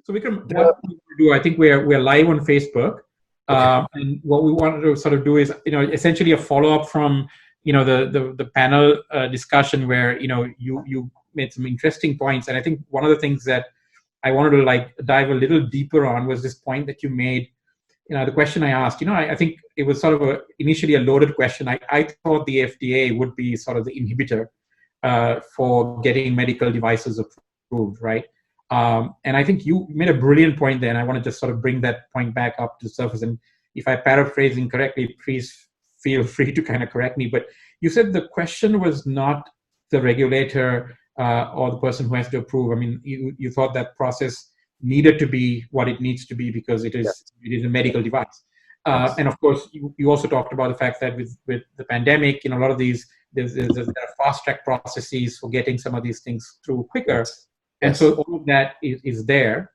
So Vikram, what we do, I think we're live on Facebook, and what we wanted to sort of do is, essentially a follow up from, the panel discussion where you made some interesting points, and I think one of the things that I wanted to dive a little deeper on was this point that you made. The question I asked, I think it was sort of initially a loaded question. I thought the FDA would be sort of the inhibitor for getting medical devices approved, right? And I think you made a brilliant point there, and I want to just sort of bring that point back up to the surface. And if I paraphrase incorrectly, please feel free to kind of correct me. But you said the question was not the regulator or the person who has to approve. I mean, you thought that process needed to be what it needs to be because it is a medical device. And of course, you also talked about the fact that with the pandemic, a lot of these, there are fast track processes for getting some of these things through quicker. And so all of that is there.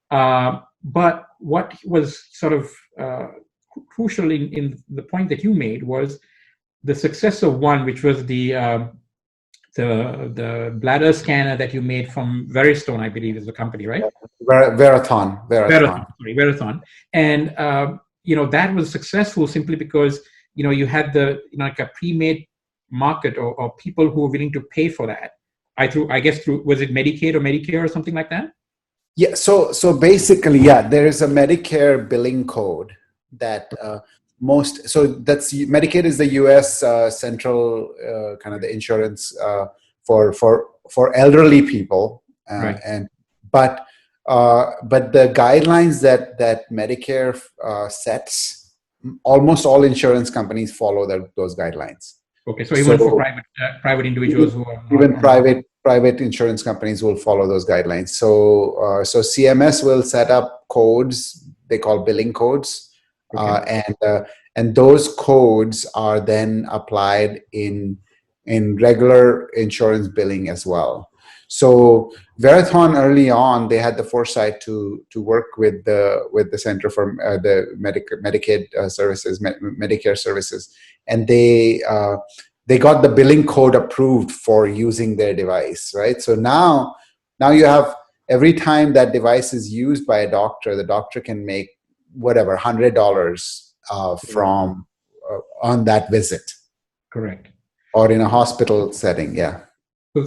But what was sort of crucial in the point that you made was the success of one, which was the bladder scanner that you made from Veristone, I believe is the company, right? Verathon. And, that was successful simply because, you had like a pre-made market or people who were willing to pay for that. I guess through, was it Medicaid or Medicare or something like that? Yeah. So basically, there is a Medicare billing code that that's Medicaid is the U.S. Central kind of the insurance for elderly people, right. But the guidelines that Medicare sets, almost all insurance companies follow those guidelines. Okay, so even for private individuals who are even private insurance companies will follow those guidelines. So CMS will set up codes they call billing codes, and those codes are then applied in regular insurance billing as well. So Verathon early on, they had the foresight to work with the Center for the Medicaid services, Medicare services, and they got the billing code approved for using their device, right? So now you have, every time that device is used by a doctor, the doctor can make whatever $100 from on that visit. Correct. Or in a hospital setting, yeah.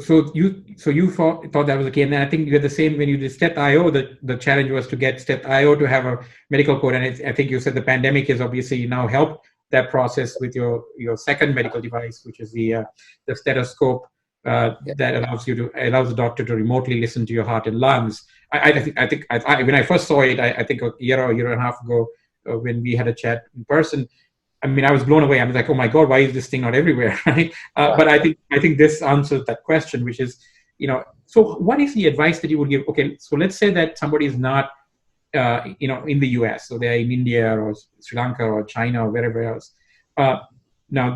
So you thought that was okay, and then I think you had the same when you did Step.io. The challenge was to get Step.io to have a medical code, and I think you said the pandemic has obviously now helped that process with your second medical device, which is the stethoscope that allows the doctor to remotely listen to your heart and lungs. I think when I first saw it, I think a year and a half ago, when we had a chat in person, I mean, I was blown away. I was like, oh my God, why is this thing not everywhere? Right? But I think this answers that question, which is, so what is the advice that you would give? Okay, so let's say that somebody is not, in the US, so they're in India or Sri Lanka or China or wherever else. Now,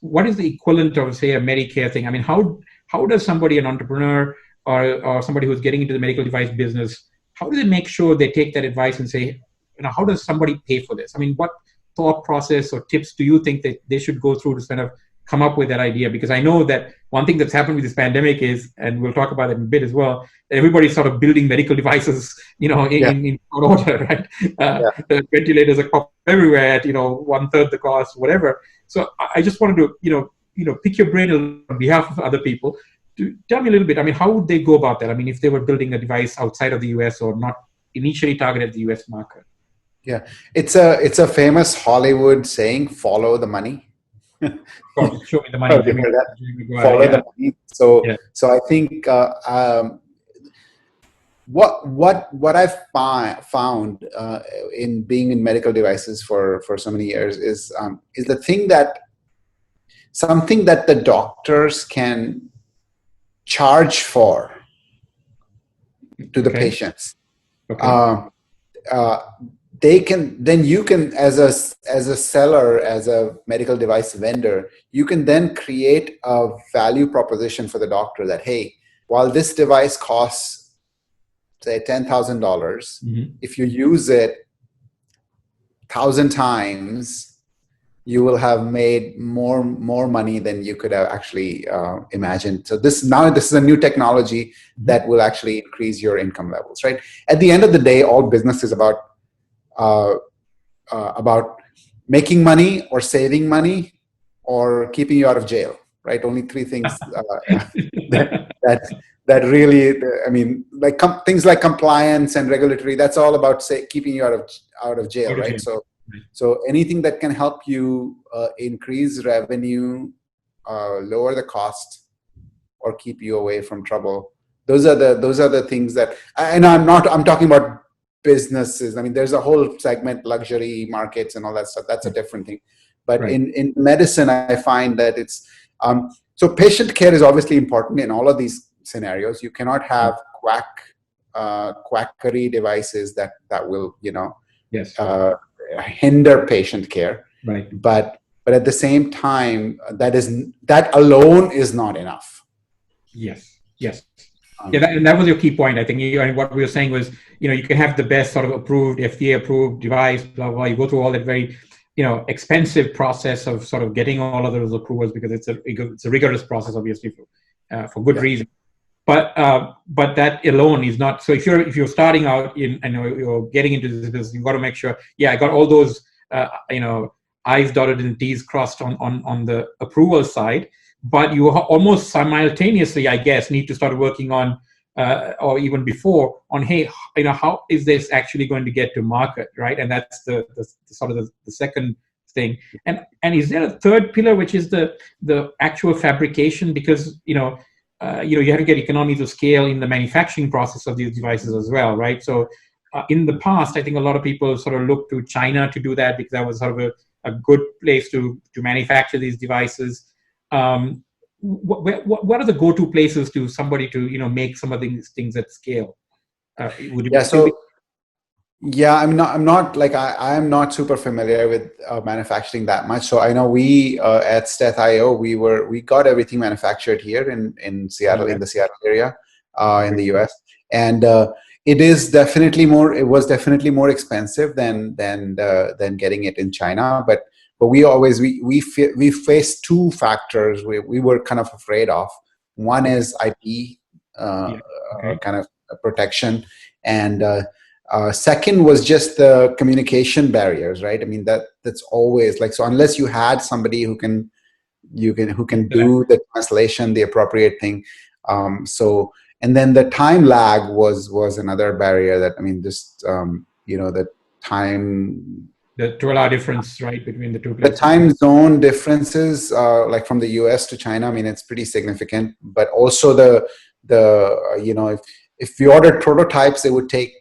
what is the equivalent of, say, a Medicare thing? I mean, how does somebody, an entrepreneur or somebody who's getting into the medical device business, how do they make sure they take that advice and say, how does somebody pay for this? I mean, what thought process or tips do you think that they should go through to kind of come up with that idea? Because I know that one thing that's happened with this pandemic is, and we'll talk about it in a bit as well, everybody's sort of building medical devices, in order, right? The ventilators are popping everywhere at, 1/3 the cost, whatever. So I just wanted to, pick your brain on behalf of other people. To tell me a little bit, I mean, how would they go about that? I mean, if they were building a device outside of the US or not initially targeted the US market. Yeah, it's a famous Hollywood saying, follow the money. Show me the money. Follow the money. So I think what I've found in being in medical devices for so many years is something that the doctors can charge for to the patients. You can, as a seller, as a medical device vendor, you can then create a value proposition for the doctor that, hey, while this device costs, say, $10,000, if you use it 1,000 times, you will have made more money than you could have actually imagined. So this is a new technology that will actually increase your income levels, right? At the end of the day, all business is uh, about making money or saving money or keeping you out of jail, right? Only three things that that that really, I mean, like things like compliance and regulatory. That's all about keeping you out of jail, right? So anything that can help you increase revenue, lower the cost, or keep you away from trouble. Those are the things that. And I'm talking about businesses. I mean, there's a whole segment, luxury markets and all that stuff. That's a different thing. But in medicine, I find that it's so patient care is obviously important in all of these scenarios. You cannot have quackery devices that will hinder patient care. Right. But at the same time, that alone is not enough. Yes. Yeah, and that was your key point. I think what we were saying was, you can have the best sort of approved, FDA approved device, blah, blah. You go through all that very, expensive process of sort of getting all of those approvals, because it's a rigorous process, obviously, for good reason. But that alone is not. So if you're starting out and you're getting into this business, you've got to make sure. Yeah, I got all those, I's dotted and T's crossed on the approval side. But you almost simultaneously, I guess, need to start working on, or even before, on, hey, how is this actually going to get to market, right? And that's the sort of the second thing. And is there a third pillar, which is the actual fabrication? Because you have to get economies of scale in the manufacturing process of these devices as well, right? So in the past, I think a lot of people sort of looked to China to do that, because that was sort of a good place to manufacture these devices. What are the go-to places to somebody to make some of these things at scale? I'm not like I am not super familiar with manufacturing that much. So I know we at Steth.io we got everything manufactured here in Seattle, in the Seattle area, in the US, and it was definitely more expensive than getting it in China, but we faced two factors we were kind of afraid of. One is IP kind of protection, and second was just the communication barriers, right? I mean, that's always like, so unless you had somebody who can do the translation, the appropriate thing. And then the time lag was another barrier that, I mean, just the time. The 12-hour difference, right, between the two places. The time zone differences, like from the US to China, I mean, it's pretty significant. But also if you ordered prototypes, they would take,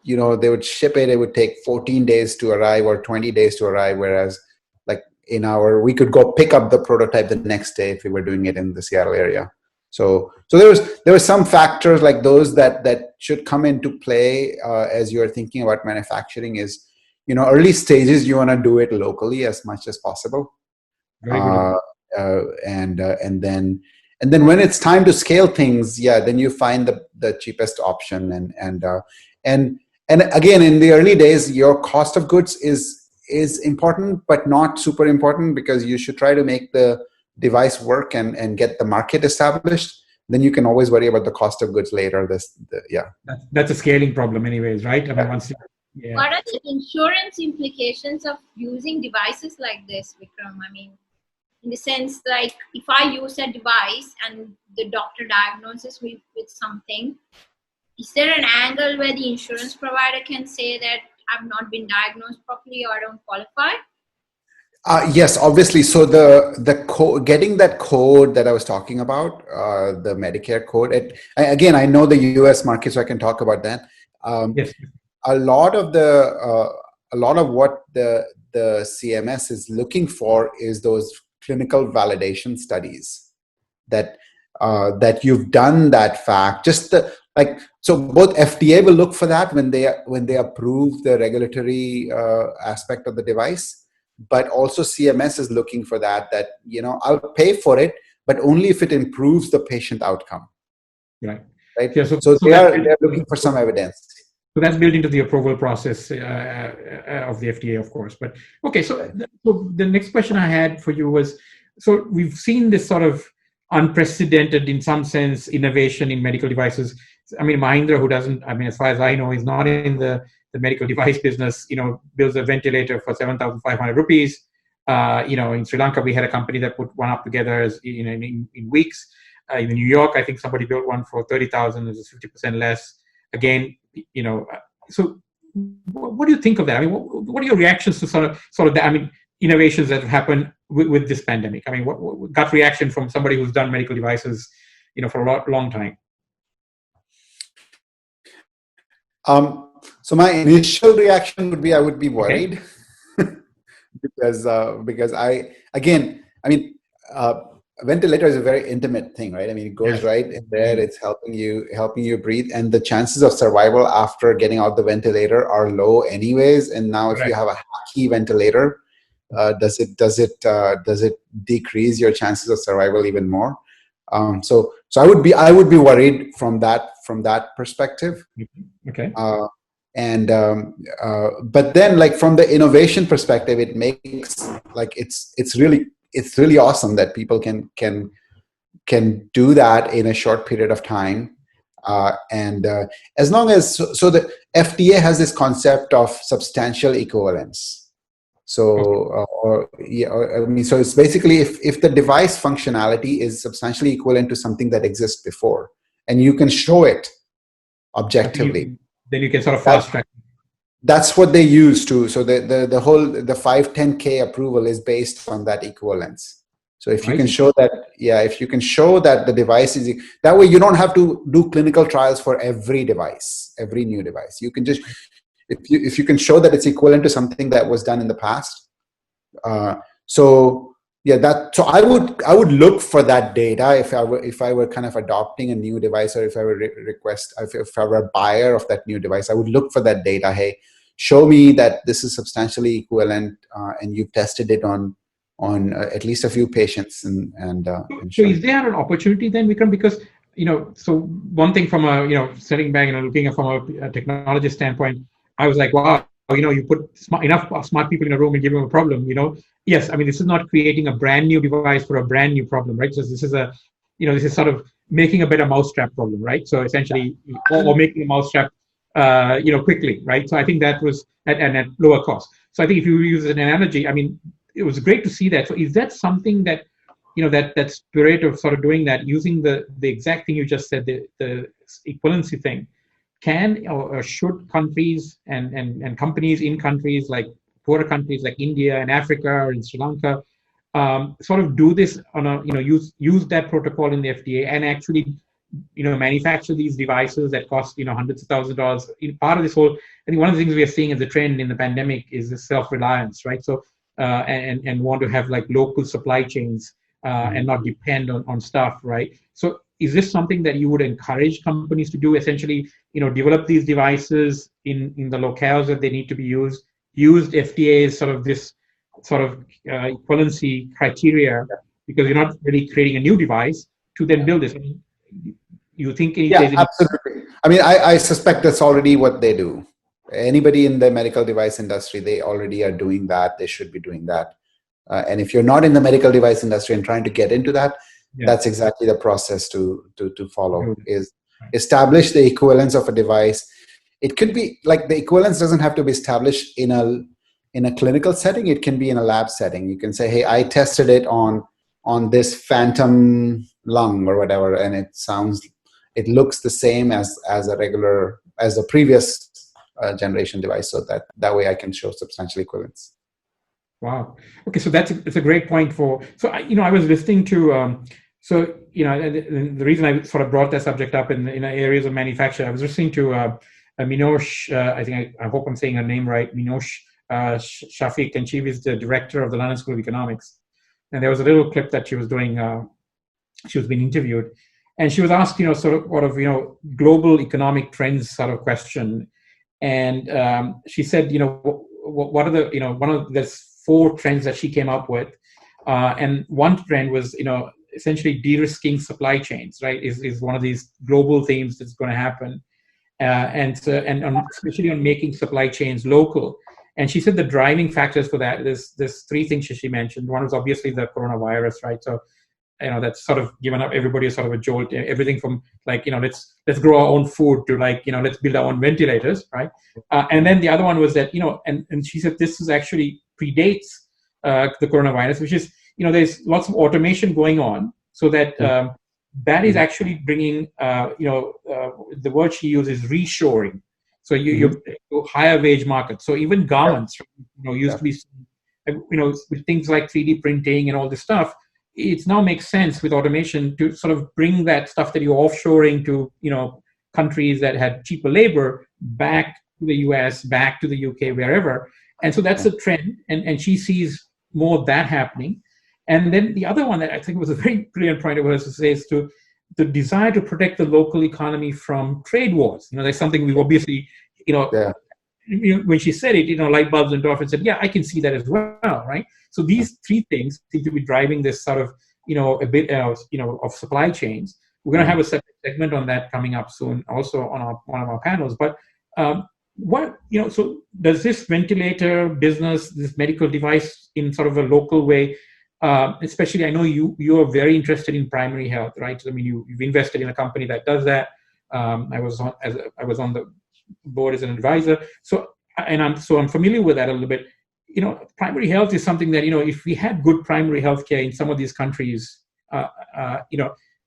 they would ship it. It would take 14 days to arrive or 20 days to arrive. Whereas, like we could go pick up the prototype the next day if we were doing it in the Seattle area. So there was some factors like those that should come into play as you're thinking about manufacturing. Is early stages, you want to do it locally as much as possible. Very good. And then when it's time to scale things, then you find the cheapest option. And again, in the early days, your cost of goods is important, but not super important, because you should try to make the device work and get the market established. Then you can always worry about the cost of goods later. That's a scaling problem, anyways, right? I mean, What are the insurance implications of using devices like this, Vikram? I mean, in the sense, like, if I use a device and the doctor diagnoses me with something, is there an angle where the insurance provider can say that I've not been diagnosed properly or I don't qualify? Yes, obviously. So getting that code that I was talking about, the Medicare code. Again, I know the U.S. market, so I can talk about that. Yes. A lot of what the CMS is looking for is those clinical validation studies that you've done that fact. So both FDA will look for that when they approve the regulatory aspect of the device, but also CMS is looking for that I'll pay for it, but only if it improves the patient outcome. Right. Right. Yeah, so they're looking for some evidence. So that's built into the approval process of the FDA, of course. But okay, so the next question I had for you was, so we've seen this sort of unprecedented, in some sense, innovation in medical devices. I mean, Mahindra, who doesn't, I mean, as far as I know, is not in the medical device business, builds a ventilator for 7,500 rupees. In Sri Lanka, we had a company that put one up together in weeks. In New York, I think somebody built one for 30,000, which is 50% less. Again, so what do you think of that? I mean, what are your reactions to sort of that? I mean, innovations that have happened with this pandemic. I mean, what gut reaction from somebody who's done medical devices, for a long time? So my initial reaction would be I would be worried. Okay. because a ventilator is a very intimate thing, right? I mean, it goes right in there. It's helping you breathe, and the chances of survival after getting out the ventilator are low anyways. And now, if you have a hacky ventilator, does it decrease your chances of survival even more? So I would be worried from that perspective. Okay. But then, like, from the innovation perspective, it makes, like, it's really awesome that people can do that in a short period of time. As long as so the FDA has this concept of substantial equivalence. So so it's basically if the device functionality is substantially equivalent to something that exists before, and you can show it objectively, then you can sort of fast track. That's what they use to. So the whole 510K approval is based on that equivalence. So if you can show that, if you can show that the device is, that way you don't have to do clinical trials for every device, every new device. You can just, if you can show that it's equivalent to something that was done in the past. So I would look for that data if I were kind of adopting a new device, or if I were if I were a buyer of that new device, I would look for that data. Hey, show me that this is substantially equivalent, and you've tested it on at least a few patients. So is there an opportunity then, Vikram? Because so one thing from a sitting back and looking at from a technology standpoint, I was like, wow, you put enough smart people in a room and give them a problem. Yes, I mean, this is not creating a brand new device for a brand new problem, right? So this is this is sort of making a better mousetrap problem, right? So essentially, or making a mousetrap, quickly, right? So I think that was at lower cost. So I think if you use an analogy, I mean, it was great to see that. So is that something that, that spirit of sort of doing that, using the exact thing you just said, the equivalency thing, can or should countries and companies in countries like poorer countries like India and Africa or in Sri Lanka sort of do this on a, use that protocol in the FDA and actually, manufacture these devices that cost, hundreds of thousands of dollars? Part of this whole, I think one of the things we are seeing as a trend in the pandemic is the self-reliance, right? So, and want to have like local supply chains and not depend on stuff, right? So is this something that you would encourage companies to do, essentially, develop these devices in the locales that they need to be used FDA's sort of this sort of equivalency criteria, because you're not really creating a new device to then build this? I mean, you think absolutely. I mean, I suspect that's already what they do. Anybody in the medical device industry, they already are doing that. They should be doing that. And if you're not in the medical device industry and trying to get into that, that's exactly the process to follow, is establish the equivalence of a device. It could be like, the equivalence doesn't have to be established in a clinical setting. It can be in a lab setting. You can say, hey, I tested it on this phantom lung or whatever, and it looks the same as a previous generation device. So that way I can show substantial equivalence. Wow. Okay, so it's a great point for. So I was listening to. The reason I sort of brought that subject up in areas of manufacture, I was listening to Minosh. I hope I'm saying her name right. Minosh Shafiq, and she was the director of the London School of Economics. And there was a little clip that she was doing. She was being interviewed, and she was asked, global economic trends sort of question, and she said, what are the, one of the 4 trends that she came up with, and one trend was, essentially de-risking supply chains, right? Is one of these global themes that's going to happen. especially on making supply chains local. And she said the driving factors for that, there's three things she mentioned. One was obviously the coronavirus, right? So that's sort of given up everybody a sort of a jolt. Everything from like let's grow our own food to like let's build our own ventilators, right? And then the other one was that and she said this is actually predates the coronavirus, which is there's lots of automation going on, so that that is actually bringing the word she uses reshoring. So you higher wage markets. So even garments used to be with things like 3D printing and all this stuff. It now makes sense with automation to sort of bring that stuff that you're offshoring to countries that had cheaper labor back to the US, back to the UK, wherever. And so that's a trend, and she sees more of that happening. And then the other one that I think was a very brilliant point of hers to say is to the desire to protect the local economy from trade wars. That's something we've obviously, when she said it, light bulbs went off and said, yeah, I can see that as well, right? So these three things seem to be driving this sort of, a bit, of supply chains. We're going to have a separate segment on that coming up soon, also on one of our panels. But so does this ventilator business, this medical device in sort of a local way, especially I know you are very interested in primary health, right? I mean, you've invested in a company that does that. I was on the board as an advisor. So I'm familiar with that a little bit. Primary health is something that, if we had good primary health care in some of these countries,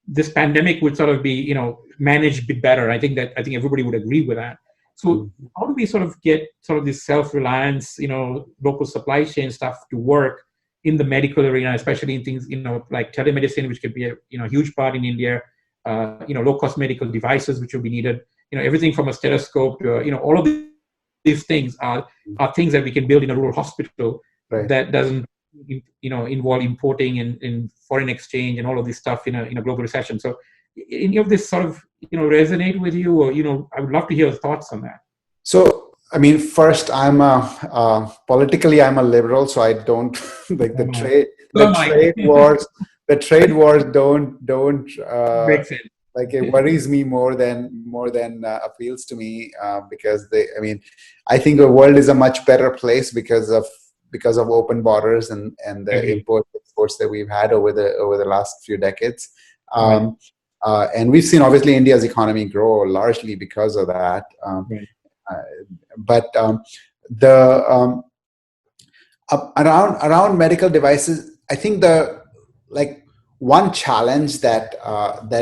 this pandemic would sort of be, managed a bit better. I think everybody would agree with that. So how do we sort of get sort of this self-reliance, local supply chain stuff to work in the medical arena, especially in things, like telemedicine, which could be a huge part in India, low-cost medical devices, which will be needed, everything from a stethoscope to, all of these things are things that we can build in a rural hospital, right, that doesn't, involve importing and foreign exchange and all of this stuff in a global recession. So any of this sort of, resonate with you, or, I would love to hear your thoughts on that. So, I mean, first, politically, I'm a liberal, so I don't like the trade wars. The trade wars don't Makes sense. like it worries me more than appeals to me, because I think the world is a much better place because of open borders and the import exports that we've had over the last few decades. And we've seen obviously India's economy grow largely because of that. But around medical devices, I think one challenge that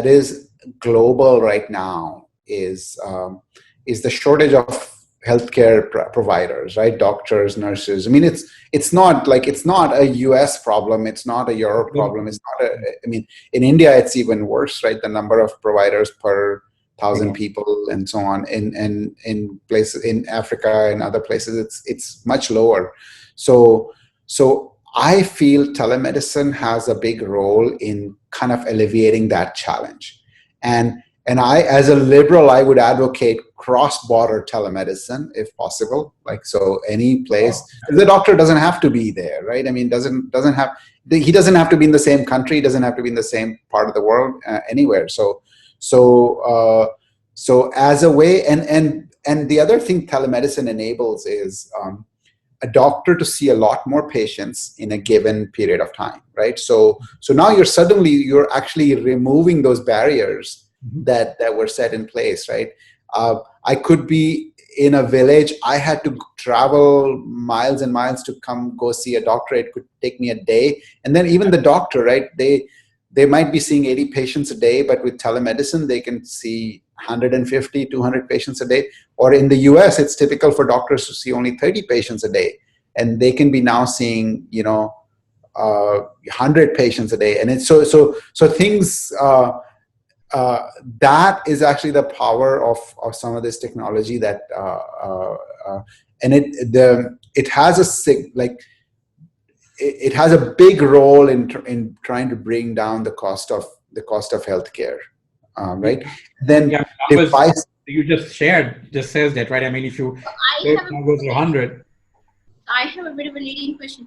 is global right now is the shortage of healthcare providers, right? Doctors, nurses. I mean, it's not a US problem. It's not a Europe problem. It's not in India, it's even worse, right? The number of providers per 1,000 people and so on. In places in Africa and other places, it's much lower. So I feel telemedicine has a big role in kind of alleviating that challenge. And I, as a liberal, I would advocate cross-border telemedicine if possible. So any place, the doctor doesn't have to be there, right? I mean, he doesn't have to be in the same country. He doesn't have to be in the same part of the world, anywhere. So as a way, and the other thing telemedicine enables is a doctor to see a lot more patients in a given period of time, right? So now you're actually removing those barriers that were set in place, right? I could be in a village. I had to travel miles and miles to go see a doctor. It could take me a day. And then even the doctor, right? They might be seeing 80 patients a day, but with telemedicine, they can see 150, 200 patients a day. Or in the US, it's typical for doctors to see only 30 patients a day. And they can be now seeing, 100 patients a day. And it's so things, that is actually the power of some of this technology that, and it has it has a big role in trying to bring down the cost of healthcare, right? Then device you just shared just says that, right? I mean, if you go to 100. I have a bit of a leading question,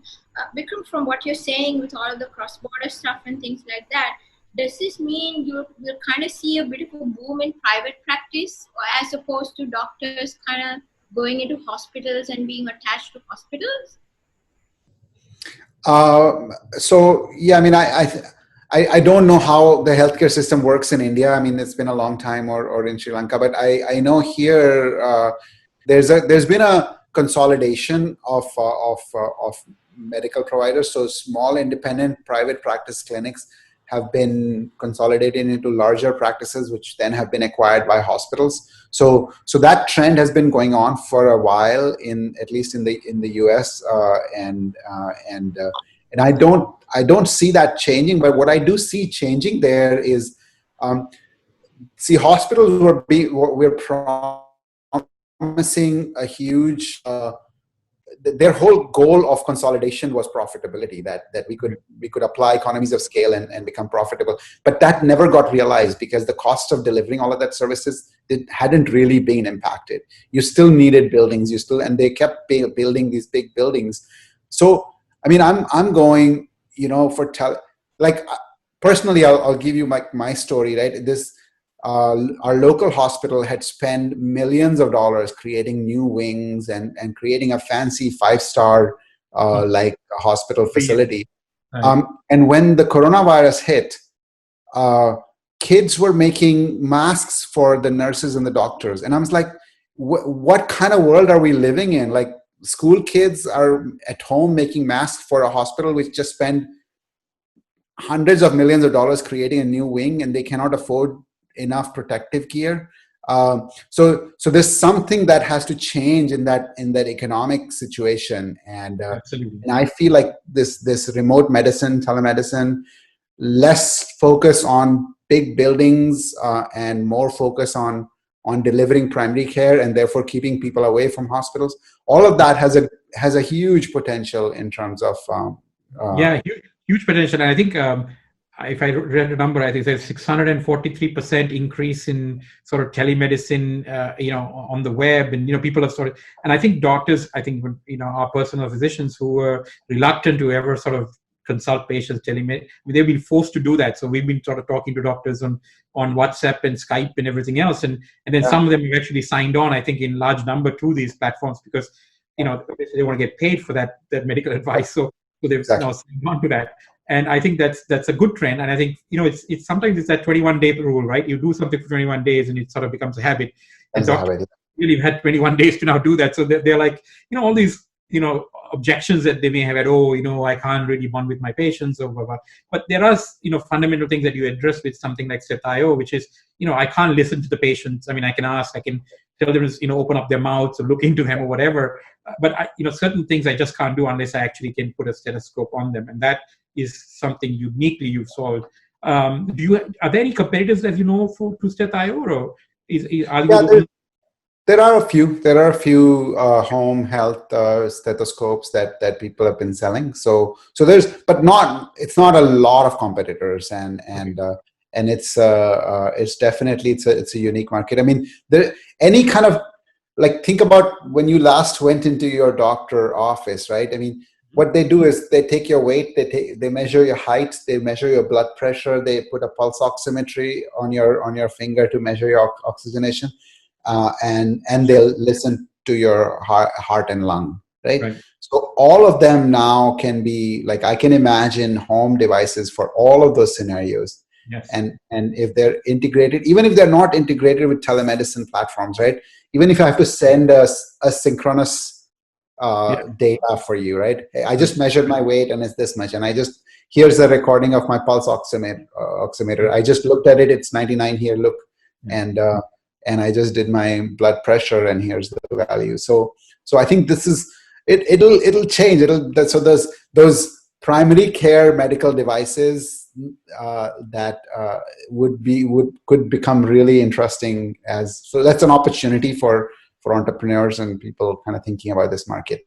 Vikram. From what you're saying with all of the cross-border stuff and things like that, does this mean you will kind of see a bit of a boom in private practice, or as opposed to doctors kind of going into hospitals and being attached to hospitals? So yeah, I mean, I don't know how the healthcare system works in India. I mean, it's been a long time, or in Sri Lanka, but I know here there's been a consolidation of medical providers. So small independent private practice clinics have been consolidated into larger practices, which then have been acquired by hospitals. So that trend has been going on for a while, in at least in the US, and I don't see that changing. But what I do see changing there is, see, hospitals were promising a huge. Their whole goal of consolidation was profitability, that we could apply economies of scale and become profitable, but that never got realized because the cost of delivering all of that services hadn't really been impacted. You still needed buildings, and they kept building these big buildings. So I mean, I'm going, like, personally, I'll give you my story, right? Our local hospital had spent millions of dollars creating new wings and creating a fancy 5-star like hospital facility. Right. And when the coronavirus hit, kids were making masks for the nurses and the doctors. And I was like, what kind of world are we living in? Like, school kids are at home making masks for a hospital which just spent hundreds of millions of dollars creating a new wing, and they cannot afford enough protective gear. So there's something that has to change in that economic situation, and I feel like this remote medicine, telemedicine, less focus on big buildings and more focus on delivering primary care, and therefore keeping people away from hospitals. All of that has a huge potential in terms of huge potential. And I think if I read the number, I think there's 643% increase in sort of telemedicine, on the web, and people have started. And I think doctors, our personal physicians who were reluctant to ever sort of consult patients they've been forced to do that. So we've been sort of talking to doctors on WhatsApp and Skype and everything else, and then some of them have actually signed on, I think, in large number to these platforms because they want to get paid for that medical advice. So they've now signed on to that. And I think that's a good trend. And I think, it's sometimes it's that 21-day rule, right? You do something for 21 days and it sort of becomes a habit. And doctors really had 21 days to now do that. So they're like, all these, objections that they may have had, I can't really bond with my patients or blah, blah. But there are, fundamental things that you address with something like Step.io, which is, I can't listen to the patients. I mean, I can ask, I can tell them to, open up their mouths or look into them or whatever. But certain things I just can't do unless I actually can put a stethoscope on them. And that is something uniquely you've solved. Are there any competitors that to Step.io, or there are a few home health stethoscopes that people have been selling. So there's, but it's not a lot of competitors, and it's definitely it's a unique market. I mean, any kind of, like, think about when you last went into your doctor office, right? I mean, what they do is they take your weight, they measure your height, they measure your blood pressure, they put a pulse oximetry on your finger to measure your oxygenation, and they'll listen to your heart and lung, right? So all of them now can be, like, I can imagine home devices for all of those scenarios. Yes. And if they're integrated, even if they're not integrated with telemedicine platforms, right? Even if I have to send a synchronous data for you, right? Hey, I just measured my weight and it's this much, and here's a recording of my pulse oximeter. I just looked at it, it's 99 here, look, and I just did my blood pressure, and here's the value. So I think this is it'll change. So those primary care medical devices that could become really interesting. So that's an opportunity for entrepreneurs and people kind of thinking about this market.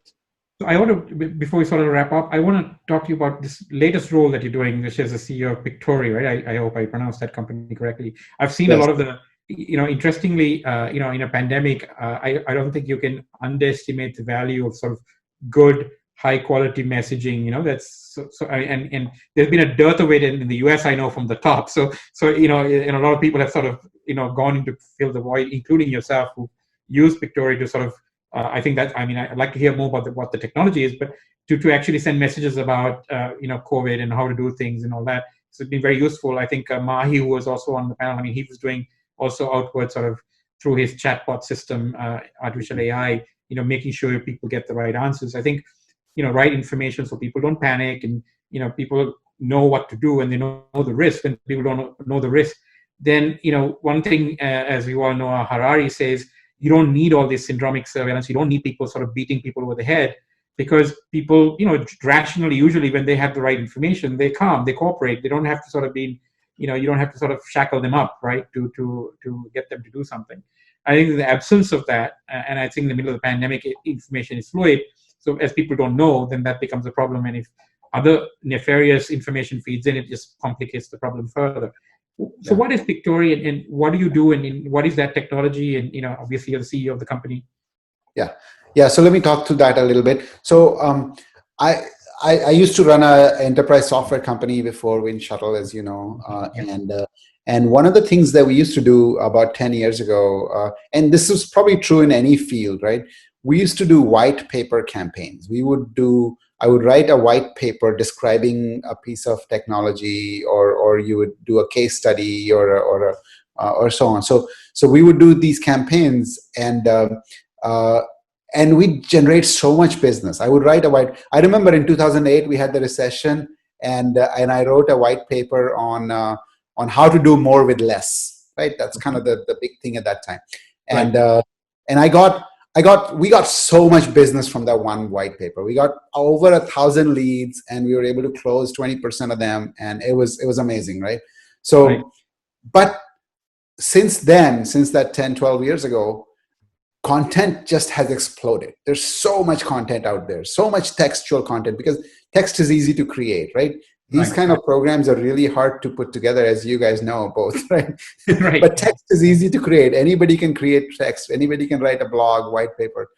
So I want to, before we sort of wrap up, I want to talk to you about this latest role that you're doing, which is the CEO of Pictory, right? I hope I pronounced that company correctly. I've seen a lot of the, interestingly, in a pandemic, I don't think you can underestimate the value of sort of good high quality messaging. That's and there's been a dearth of it in the US, I know, from the top. So and a lot of people have sort of gone in to fill the void, including yourself, who use Pictory to sort of I think that, I'd like to hear more about what the technology is, but to actually send messages about COVID and how to do things and all that. So it's been very useful. I think Mahi, who was also on the panel, he was doing also outward sort of through his chatbot system, artificial AI, making sure people get the right answers. I think, right information so people don't panic, and, people know what to do and they know the risk, and people don't know the risk. Then, one thing, as we all know, Harari says, you don't need all this syndromic surveillance. You don't need people sort of beating people over the head, because people, rationally, usually when they have the right information, they calm, they cooperate. They don't have to sort of be, you don't have to sort of shackle them up, right, to get them to do something. I think in the absence of that, and I think in the middle of the pandemic, information is fluid. So as people don't know, then that becomes a problem. And if other nefarious information feeds in, it just complicates the problem further. So what is Pictory, and what do you do, and what is that technology? And obviously you're the CEO of the company. Yeah. So let me talk to that a little bit. So I used to run an enterprise software company before Wind Shuttle, as you know, and one of the things that we used to do about 10 years ago, and this is probably true in any field, right? We used to do white paper campaigns. I would write a white paper describing a piece of technology, or you would do a case study or so on. So we would do these campaigns, and we generate so much business. I would write I remember in 2008 we had the recession, and I wrote a white paper on how to do more with less. Right, that's kind of the big thing at that time, and we got so much business from that one white paper. We got over 1,000 leads, and we were able to close 20% of them, and it was amazing, right? So, right. But since that 10, 12 years ago, content just has exploded. There's so much content out there, so much textual content, because text is easy to create, right? These kind of programs are really hard to put together, as you guys know both, right? Right. But text is easy to create. Anybody can create text. Anybody can write a blog, white paper.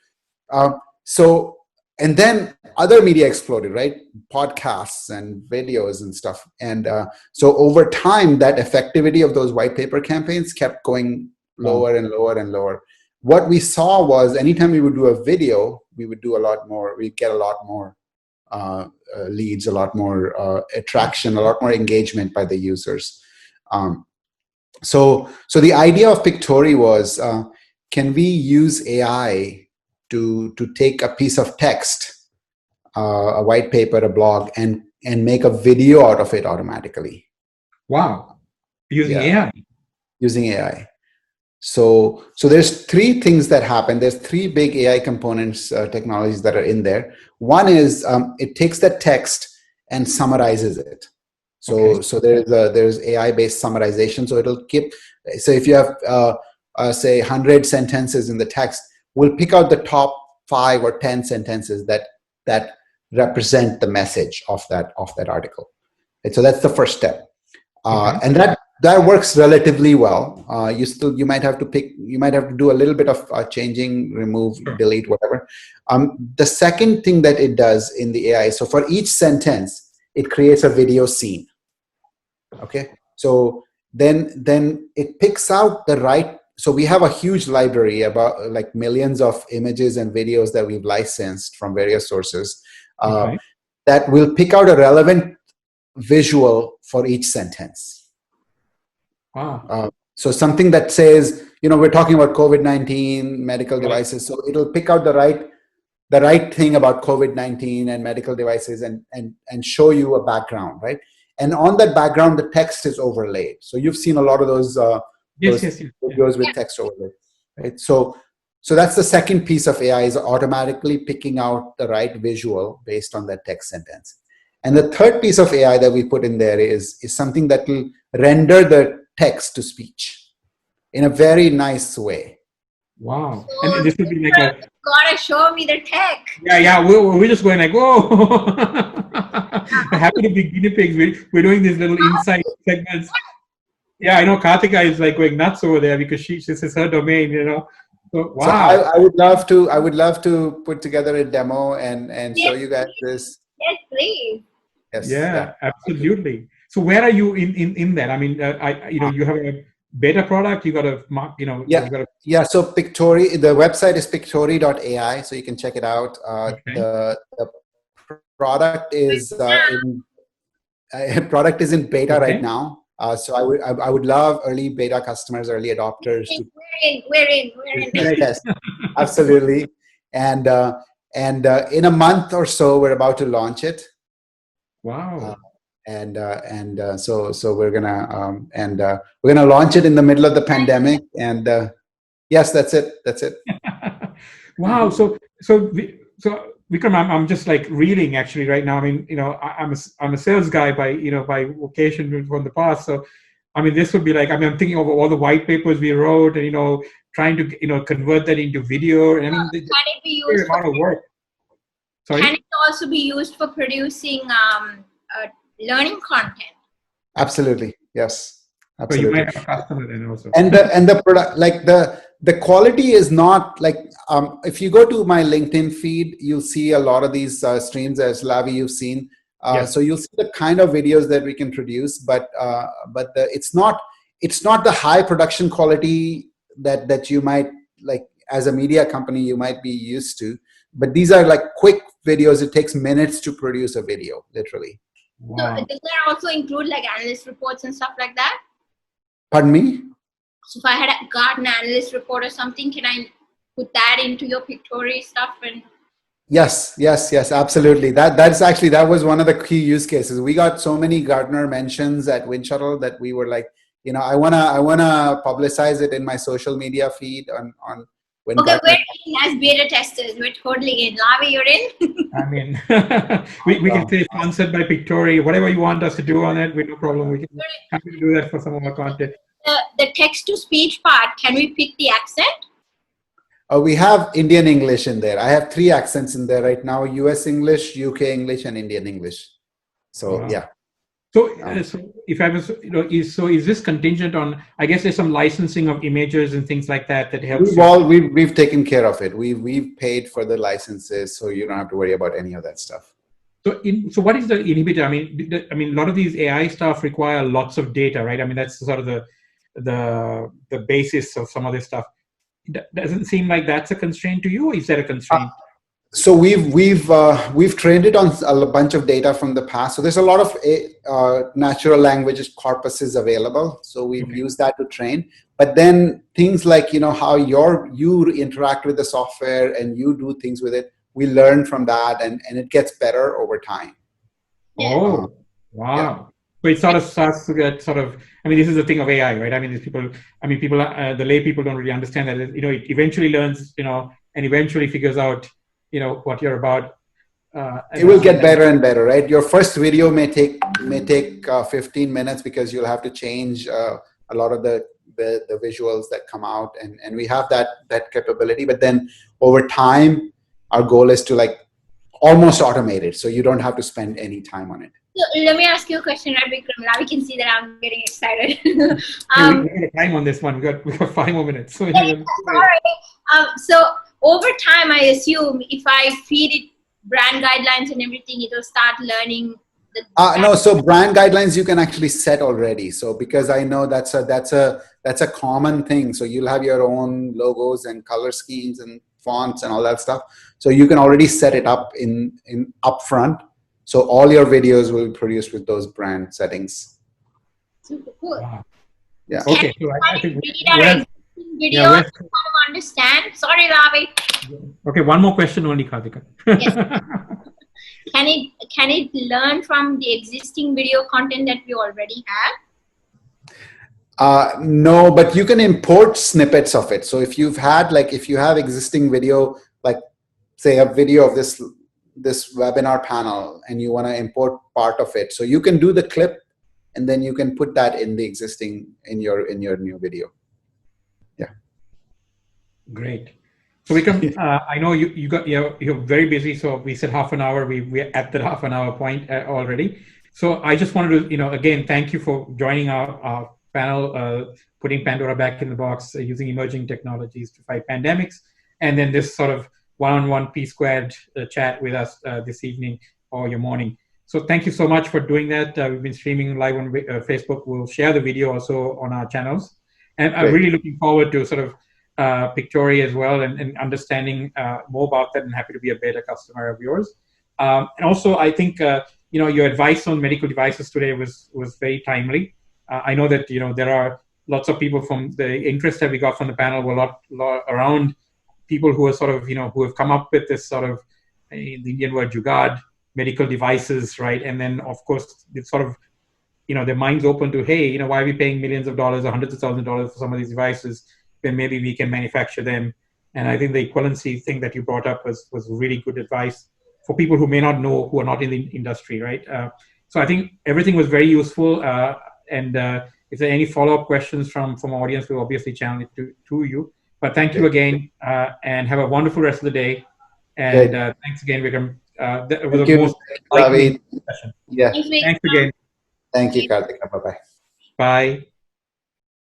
And then other media exploded, right? Podcasts and videos and stuff. And so over time, that effectivity of those white paper campaigns kept going lower and lower and lower. What we saw was anytime we would do a video, we would do a lot more. We'd get a lot more leads, a lot more attraction, a lot more engagement by the users. So the idea of Pictory was, can we use AI to take a piece of text, a white paper, a blog, and make a video out of it automatically? Wow, using AI. Using AI. So there's three things that happen. There's three big AI components, technologies that are in there. One is it takes that text and summarizes it. So there's AI-based summarization. So it'll keep. So if you have say 100 sentences in the text, we'll pick out the top 5 or 10 sentences that represent the message of that article. And so that's the first step, and that works relatively well. You might have to do a little bit of changing, remove, delete, whatever. The second thing that it does in the AI, so for each sentence, it creates a video scene. Okay, so then it picks out the right. So we have a huge library, about like millions of images and videos that we've licensed from various sources, that will pick out a relevant visual for each sentence. Wow. So something that says, we're talking about COVID-19 medical devices, so it'll pick out the right thing about COVID-19 and medical devices, and show you a background, right? And on that background, the text is overlaid. So you've seen a lot of those videos with text overlay, right? So that's the second piece of AI, is automatically picking out the right visual based on that text sentence. And the third piece of AI that we put in there is something that will render the text to speech in a very nice way. Wow. So and this would be like gotta show me the tech. Yeah, we're just going like, whoa. Happy to be guinea pigs. We're doing these little insight segments. Yeah, I know Kartika is like going nuts over there, because this is her domain, So, So wow. I would love to put together a demo and show Yes, you guys please. this. Yes, please. Yes, yeah. Yeah, absolutely. So where are you in that? I mean, you have a beta product, you got a, Yeah, you got a, yeah. So Pictory, the website is Pictory.AI, so you can check it out. okay, The product is in product is in beta right okay. now. So I would love early beta customers, early adopters to We're in. Right. test. Absolutely, and in a month or so, we're about to launch it. Uh, Wow. so we're gonna launch it in the middle of the pandemic. And yes, that's it. That's it. Wow. So Vikram, I'm just like reeling actually right now. I mean, I'm a sales guy by vocation from the past. So, I mean, this would be like, I mean, I'm thinking of all the white papers we wrote and, trying to, convert that into video. And I mean, the Can it be sheer used for? amount of work. Can Sorry? it also be used for producing learning content? Absolutely. Yes. So you Absolutely. might have a customer then also. And the product, like the quality is not like, if you go to my LinkedIn feed, you'll see a lot of these streams, as Lavi you've seen. Yes. So you'll see the kind of videos that we can produce, but it's not the high production quality that you might, like, as a media company you might be used to. But these are like quick videos. It takes minutes to produce a video, literally. So Wow. does that also include like analyst reports and stuff like that? Pardon me? So if I had got an analyst report or something, can I put that into your Pictory stuff? And Yes, yes, yes, absolutely. That was one of the key use cases. We got so many Gartner mentions at Windshuttle that we were like, I wanna publicize it in my social media feed on when okay, Gartner. we're in as beta testers. We're totally in. Lavi, you're in. I mean, we can say sponsored by Pictory, whatever you want us to do on it, we no problem. We can happy to do that for some of our content. The text to speech part, can we pick the accent? We have Indian English in there. I have 3 accents in there right now: US English, UK English, and Indian English. So Wow. yeah. So if I was, is this contingent on, I guess there's some licensing of images and things like that helps We've taken care of it. We've paid for the licenses, so you don't have to worry about any of that stuff. So what is the inhibitor? I mean, a lot of these AI stuff require lots of data, right? I mean, that's sort of the basis of some of this stuff. Doesn't seem like that's a constraint to you, or is that a constraint? So we've trained it on a bunch of data from the past. So there's a lot of natural language corpuses available. So we've used that to train. But then things like, how you interact with the software and you do things with it, we learn from that, and it gets better over time. Oh, wow. Yeah. So it sort of starts to get sort of, I mean, this is the thing of AI, right? I mean, the lay people don't really understand that, it eventually learns, and eventually figures out, what you're about. It will get better and better, right? Your first video may take 15 minutes because you'll have to change a lot of the visuals that come out, and we have that capability. But then over time, our goal is to like almost automate it, so you don't have to spend any time on it. So let me ask you a question, right, Vikram? Now we can see that I'm getting excited. we got time on this one. We got 5 more minutes. So, so over time, I assume if I feed it brand guidelines and everything, it'll start learning. No, so brand guidelines you can actually set already. So because I know that's a common thing. So you'll have your own logos and color schemes and fonts and all that stuff. So you can already set it up in upfront. So all your videos will be produced with those brand settings. Super cool. wow. Yeah. Okay. So I think video. I want to understand. Sorry, Ravi. Okay, one more question only, Karthika. Yes. Can it learn from the existing video content that we already have? No, but you can import snippets of it. So if you have existing video, like say a video of this webinar panel, and you want to import part of it, so you can do the clip, and then you can put that in the existing in your new video. Yeah. Great. So Vikram, I know you're very busy. So we said half an hour. We're at the half an hour point already. So I just wanted to, again, thank you for joining our panel, Putting Pandora Back in the Box, using emerging technologies to fight pandemics, and then this sort of one-on-one P-squared chat with us this evening or your morning. So thank you so much for doing that. We've been streaming live on Facebook. We'll share the video also on our channels. And I'm really looking forward to sort of Pictory as well, and understanding more about that, and happy to be a beta customer of yours. And also, I think your advice on medical devices today was very timely. I know that there are lots of people from the interest that we got from the panel were a lot around people who are sort of who have come up with this sort of the Indian word jugaad, medical devices, right? And then of course it's sort of their minds open to, hey, why are we paying millions of dollars or hundreds of thousands of dollars for some of these devices when maybe we can manufacture them? And I think the equivalency thing that you brought up was really good advice for people who may not know, who are not in the industry, right? So I think everything was very useful. And if there are any follow-up questions from our audience, we'll obviously channel it to you. But thank you again, and have a wonderful rest of the day. And thanks again, Vikram. That was the most enlightening session. Yeah. Thanks again. Thank you, Karthik. Bye-bye. Bye.